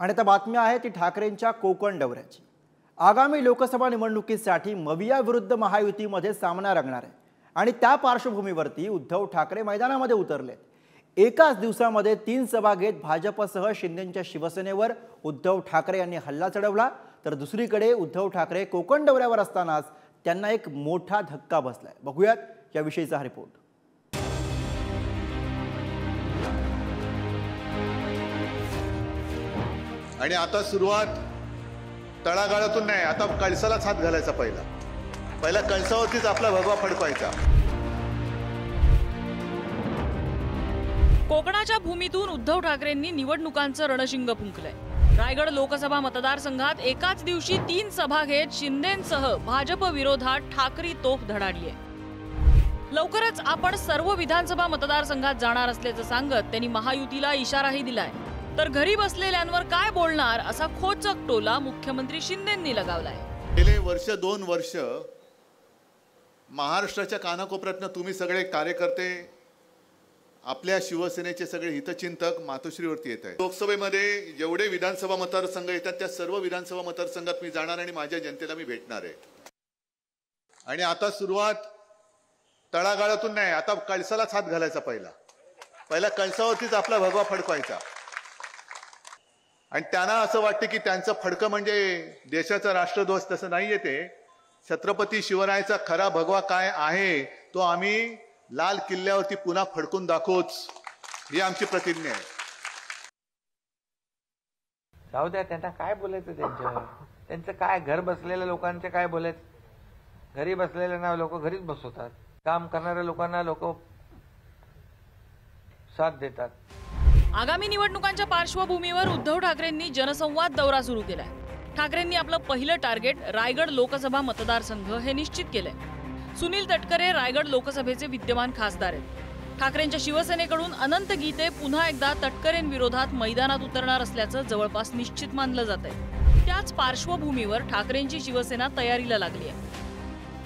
आणि आता बातमी आहे ती ठाकरेंच्या कोकण दौऱ्याची। आगामी लोकसभा निवडणुकीसाठी मविया विरुद्ध महायुतीमध्ये सामना रंगणार आहे आणि त्या पार्श्वभूमीवरती उद्धव ठाकरे मैदानामध्ये उतरलेत। एकाच दिवसामध्ये 3 सभा घेत भाजपसह शिंदेंच्या शिवसेनेवर उद्धव ठाकरे यांनी हल्ला चढवला, तर दुसरीकडे उद्धव ठाकरे कोकण दौऱ्यावर असतानाच त्यांना एक मोठा धक्का बसलाय। बघूयात याविषयीचा हा रिपोर्ट। आणि आता सुरुवात तळागाळातून नाही, आता कळसालाच हात घालायचा। पहिला कळसावरतीच आपला भगवा फडकवायचा। कोकणाच्या भूमीतून उद्धव ठाकरेंनी निवडणुकांचं रणशिंग फुंकलंय। रायगड लोकसभा मतदारसंघात एकाच दिवशी 3 सभा घेत शिंदेंसह भाजप विरोधात ठाकरी तोफ धडाडली आहे। लवकरच आपण सर्व विधानसभा मतदारसंघात जाणार असल्याचं सांगत त्यांनी महायुतीला इशाराही दिलाय। तर घरी बसलेल्यांवर काय बोलणार असा खोचक टोला मुख्यमंत्री शिंदेंनी लगावलाय। गेले 1-2 वर्ष महाराष्ट्राच्या कानाकोपऱ्यातनं तुम्ही सगळे कार्यकर्ते, आपल्या शिवसेनेचे सगळे हितचिंतक मातोश्रीवरती येत आहेत। लोकसभेमध्ये जेवढे विधानसभा मतदारसंघ येतात त्या सर्व विधानसभा मतदारसंघात मी जाणार आणि माझ्या जनतेला मी भेटणार आहे। आणि आता सुरुवात तळागाळातून नाही, आता कळसालाच हात घालायचा। पहिला कळसावरतीच आपला भगवा फडकवायचा। आणि त्यांना असं वाटतं की त्यांचं फडकं म्हणजे देशाचा राष्ट्रध्वज, तसं नाहीये। ते छत्रपती शिवरायाचा खरा भगवा काय आहे तो आम्ही लाल किल्ल्यावरती पुन्हा फडकून दाखवूच, ही आमची प्रतिज्ञा आहे। जाऊ द्या, त्यांना काय बोलायचं, त्यांचं काय, घर बसलेल्या लोकांचे काय बोलायचं। घरी बसलेल्या लोक घरीच बसवतात, काम करणाऱ्या लोकांना लोक साथ देतात। आगामी निवडणुकांच्या पार्श्वभूमीवर उद्धव ठाकरेंनी जनसंवाद दौरा सुरू केलाय। ठाकरेंनी आपलं पहिलं टार्गेट रायगड लोकसभा मतदारसंघ हे निश्चित केलंय। सुनील तटकरे रायगड लोकसभेचे विद्यमान खासदार आहेत। ठाकरेंच्या शिवसेनेकडून अनंत गीते पुन्हा एकदा तटकरेंविरोधात मैदानात उतरणार असल्याचं जवळपास निश्चित मानलं जात आहे। त्याच पार्श्वभूमीवर ठाकरेंची शिवसेना तयारीला लागली आहे।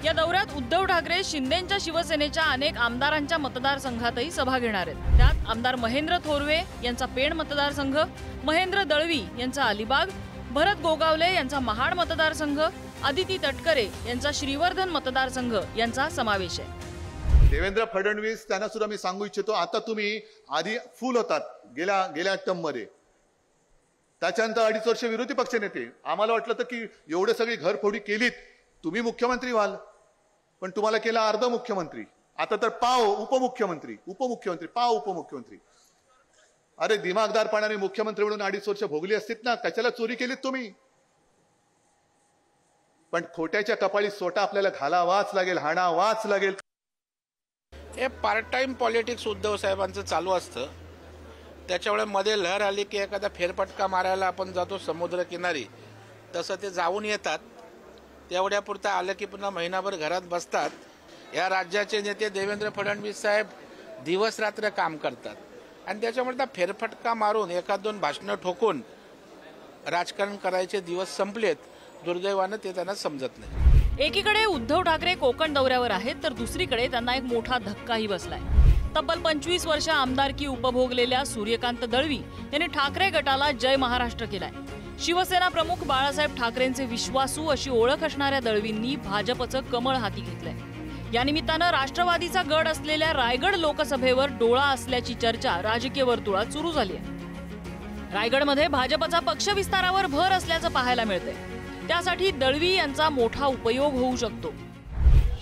या दौऱ्यात उद्धव ठाकरे शिंदेंच्या शिवसेनेच्या अनेक आमदारांच्या मतदारसंघातही सभा घेणार आहेत। त्यात आमदार महेंद्र थोरवे यांचा पेण मतदारसंघ, महेंद्र दळवी यांचा अलिबाग, भरत गोगावले यांचा महाड मतदारसंघ, आदिती तटकरे यांचा श्रीवर्धन मतदारसंघ यांचा समावेश आहे। देवेंद्र फडणवीस त्यांना सुद्धा मी सांगू इच्छितो, आता तुम्ही आधी फुल होतात गेल्या टर्म मध्ये, त्याच्यानंतर 2.5 वर्ष विरोधी पक्षनेते। आम्हाला वाटलं की एवढे सगळी घरफोडी केलीत तुम्ही मुख्यमंत्री व्हाल, पण तुम्हाला केला अर्ध मुख्यमंत्री। आता तर पाव उपमुख्यमंत्री, पाव उपमुख्यमंत्री। अरे दिमागदारपणाने मुख्यमंत्री म्हणून 2.5 वर्ष भोगली असतीत ना, कशाला चोरी केलीत तुम्ही? पण खोट्याच्या कपाळी सोटा आपल्याला घालावाच लागेल, हाणावाच लागेल। हे पार्ट टाइम पॉलिटिक्स उद्धव साहेबांचं चालू असतं। त्याच्यामुळे मध्ये लहर आली की एखादा फेरफटका मारायला आपण जातो समुद्रकिनारी, तसं ते जाऊन येतात। तेवढ्यापुरतं आलं की पुन्हा महिनाभर घरात बसतात। या राज्याचे नेते देवेंद्र फडणवीस साहेब दिवस रात्र काम करतात आणि त्याच्यामुळे फेरफटका मारून 1-2 भाषणं ठोकून राजकारण करायचे दिवस संपलेत। दुर्दैवानं ते त्यांना समजत नाही। एकीकडे उद्धव ठाकरे कोकण दौऱ्यावर आहेत, तर दुसरीकडे त्यांना एक मोठा धक्काही बसलाय। तब्बल 25 वर्ष आमदारकी उपभोगलेल्या सूर्यकांत दळवी यांनी ठाकरे गटाला जय महाराष्ट्र केलाय। शिवसेना प्रमुख बाळासाहेब ठाकरेंचे विश्वासू अशी ओळख असणाऱ्या दळवींनी भाजपचं कमळ हाती घेतलंय। या निमित्तानं राष्ट्रवादीचा गड असलेल्या रायगड लोकसभेवर डोळा असल्याची चर्चा राजकीय वर्तुळात सुरू झाली आहे। रायगडमध्ये भाजपचा पक्ष विस्तारावर भर असल्याचं पाहायला मिळतंय। त्यासाठी दळवी यांचा मोठा उपयोग होऊ शकतो।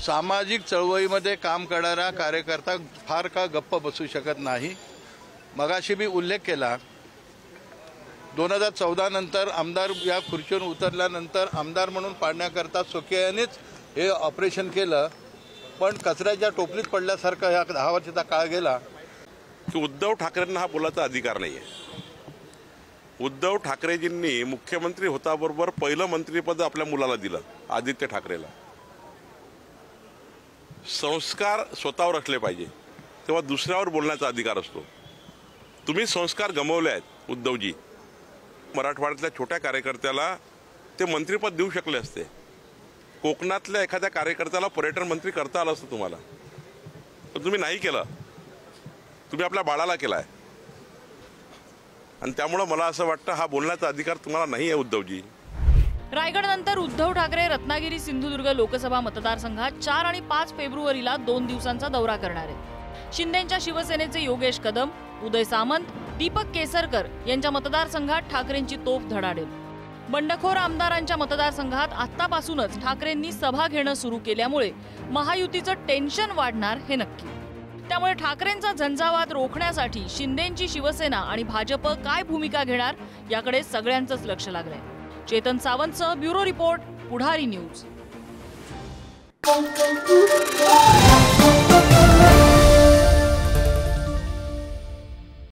सामाजिक चळवळीमध्ये काम करणारा कार्यकर्ता फार का गप्प बसू शकत नाही। मगाशी मी उल्लेख केला, 2014 नंतर आमदार या खुर्चीवर उतरल्यानंतर आमदार म्हणून पाडण्याकरता सोकेयानेच हे ऑपरेशन केलं, पण कचऱ्याच्या टोपलीत पडल्यासारखं ह्या 10 वर्षाचा काळ गेला। की उद्धव ठाकरेंना हा बोलायचा अधिकार नाहीये। उद्धव ठाकरेजींनी मुख्यमंत्री होताबरोबर पहिलं मंत्रिपद आपल्या मुलाला दिलं, आदित्य ठाकरेला। संस्कार स्वतःवर असले पाहिजे, तेव्हा दुसऱ्यावर बोलण्याचा अधिकार असतो। तुम्ही संस्कार गमावले आहेत उद्धवजी। मराठवाड्यातल्या छोट्या कार्यकर्त्याला ते मंत्रिपद देऊ शकले असते। कोकणातल्या एखाद्या कार्यकर्त्याला पर्यटन मंत्री करता आलं असतं तुम्हाला, पण तुम्ही नाही केलं। तुम्ही आपल्या बाळाला केलाय। आणि त्यामुळं मला असं वाटतं हा बोलण्याचा अधिकार तुम्हाला नाही आहे उद्धवजी. रायगड नंतर उद्धव ठाकरे रत्नागिरी सिंधुदुर्ग लोकसभा मतदारसंघात 4 आणि 5 फेब्रुवारीला 2 दिवसांचा दौरा करणार आहेत. शिंदेंच्या शिवसेनेचे योगेश कदम, उदय सामंत, दीपक केसरकर यांच्या मतदारसंघात ठाकरेंची तोफ धडाडेल. बंडखोर आमदारांच्या मतदारसंघात आत्तापासूनच ठाकरेंनी सभा घेणं सुरू केल्यामुळे महायुतीचं टेन्शन वाढणार हे नक्की. त्यामुळे ठाकरेंचा झंझावात रोखण्यासाठी शिंदेंची शिवसेना आणि भाजप काय भूमिका घेणार याकडे सगळ्यांचंच लक्ष लागलंय. चेतन सावंतसह ब्युरो रिपोर्ट, पुढारी न्यूज.